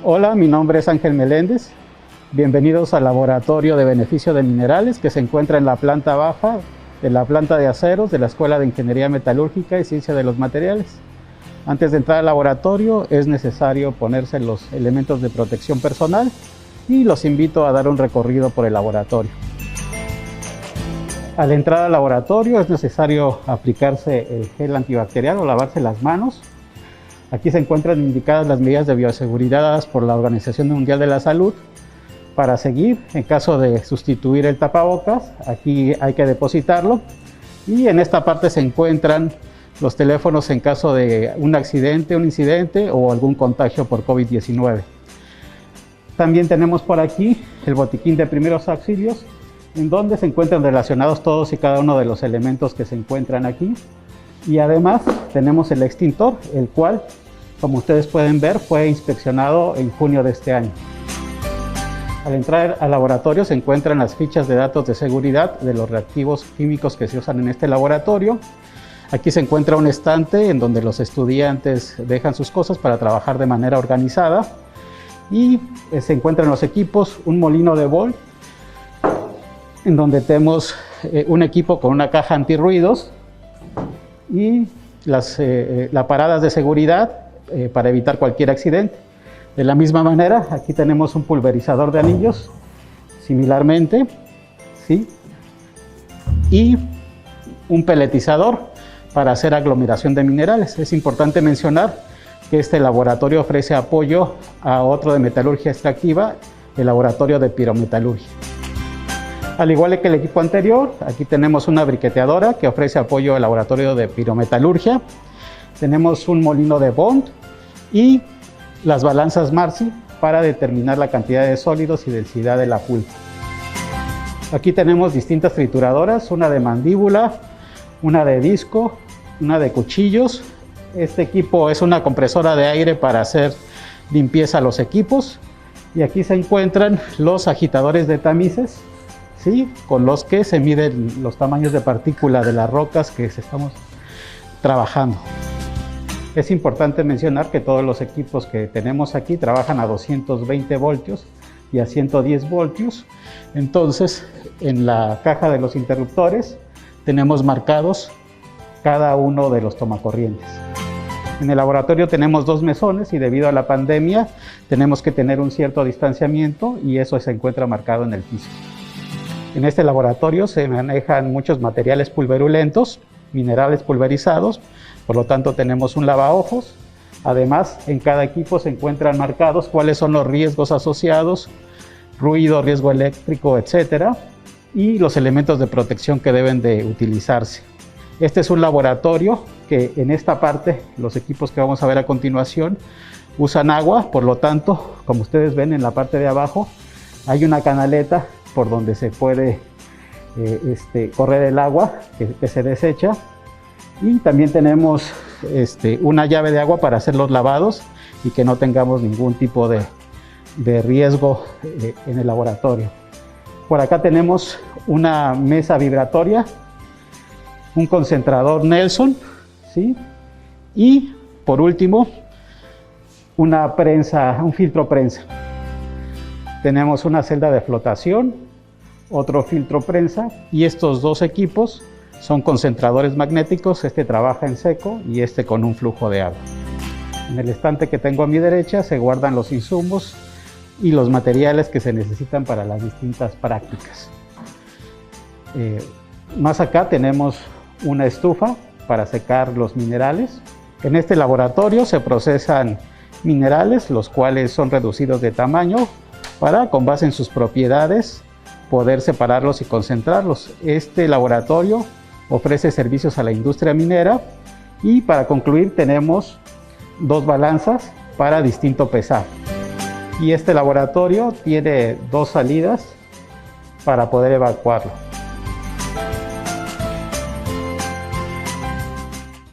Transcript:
Hola, mi nombre es Ángel Meléndez. Bienvenidos al Laboratorio de Beneficio de Minerales que se encuentra en la planta baja de la planta de aceros de la Escuela de Ingeniería Metalúrgica y Ciencia de los Materiales. Antes de entrar al laboratorio es necesario ponerse los elementos de protección personal y los invito a dar un recorrido por el laboratorio. Al entrar al laboratorio es necesario aplicarse el gel antibacterial o lavarse las manos. Aquí se encuentran indicadas las medidas de bioseguridad dadas por la Organización Mundial de la Salud. Para seguir, en caso de sustituir el tapabocas, aquí hay que depositarlo. Y en esta parte se encuentran los teléfonos en caso de un accidente, un incidente o algún contagio por COVID-19. También tenemos por aquí el botiquín de primeros auxilios, en donde se encuentran relacionados todos y cada uno de los elementos que se encuentran aquí. Y además tenemos el extintor, el cual, como ustedes pueden ver, fue inspeccionado en junio de este año. Al entrar al laboratorio se encuentran las fichas de datos de seguridad de los reactivos químicos que se usan en este laboratorio. Aquí se encuentra un estante en donde los estudiantes dejan sus cosas para trabajar de manera organizada. Y se encuentran los equipos, un molino de volt, en donde tenemos un equipo con una caja antirruidos y las paradas de seguridad para evitar cualquier accidente. De la misma manera, aquí tenemos un pulverizador de anillos, similarmente, ¿sí? Y un peletizador para hacer aglomeración de minerales. Es importante mencionar que este laboratorio ofrece apoyo a otro de metalurgia extractiva, el laboratorio de pirometalurgia. Al igual que el equipo anterior, aquí tenemos una briqueteadora que ofrece apoyo al laboratorio de pirometalurgia. Tenemos un molino de Bond y las balanzas Marcy para determinar la cantidad de sólidos y densidad de la pulpa. Aquí tenemos distintas trituradoras, una de mandíbula, una de disco, una de cuchillos. Este equipo es una compresora de aire para hacer limpieza a los equipos. Y aquí se encuentran los agitadores de tamices, ¿sí? Con los que se miden los tamaños de partícula de las rocas que estamos trabajando. Es importante mencionar que todos los equipos que tenemos aquí trabajan a 220 voltios y a 110 voltios. Entonces, en la caja de los interruptores tenemos marcados cada uno de los tomacorrientes. En el laboratorio tenemos 2 mesones y debido a la pandemia tenemos que tener un cierto distanciamiento y eso se encuentra marcado en el piso. En este laboratorio se manejan muchos materiales pulverulentos, minerales pulverizados, por lo tanto tenemos un lavaojos. Además, en cada equipo se encuentran marcados cuáles son los riesgos asociados, ruido, riesgo eléctrico, etcétera, y los elementos de protección que deben de utilizarse. Este es un laboratorio que en esta parte, los equipos que vamos a ver a continuación, usan agua, por lo tanto, como ustedes ven en la parte de abajo, hay una canaleta por donde se puede correr el agua que se desecha. Y también tenemos una llave de agua para hacer los lavados y que no tengamos ningún tipo de riesgo en el laboratorio. Por acá tenemos una mesa vibratoria, un concentrador Nelson, ¿sí? Y por último, una prensa, un filtro prensa. Tenemos una celda de flotación, otro filtro prensa y estos 2 equipos son concentradores magnéticos, este trabaja en seco y este con un flujo de agua. En el estante que tengo a mi derecha se guardan los insumos y los materiales que se necesitan para las distintas prácticas. Más acá tenemos una estufa para secar los minerales. En este laboratorio se procesan minerales, los cuales son reducidos de tamaño para, con base en sus propiedades, poder separarlos y concentrarlos. Este laboratorio ofrece servicios a la industria minera y para concluir tenemos 2 balanzas para distinto pesar. Y este laboratorio tiene 2 salidas para poder evacuarlo.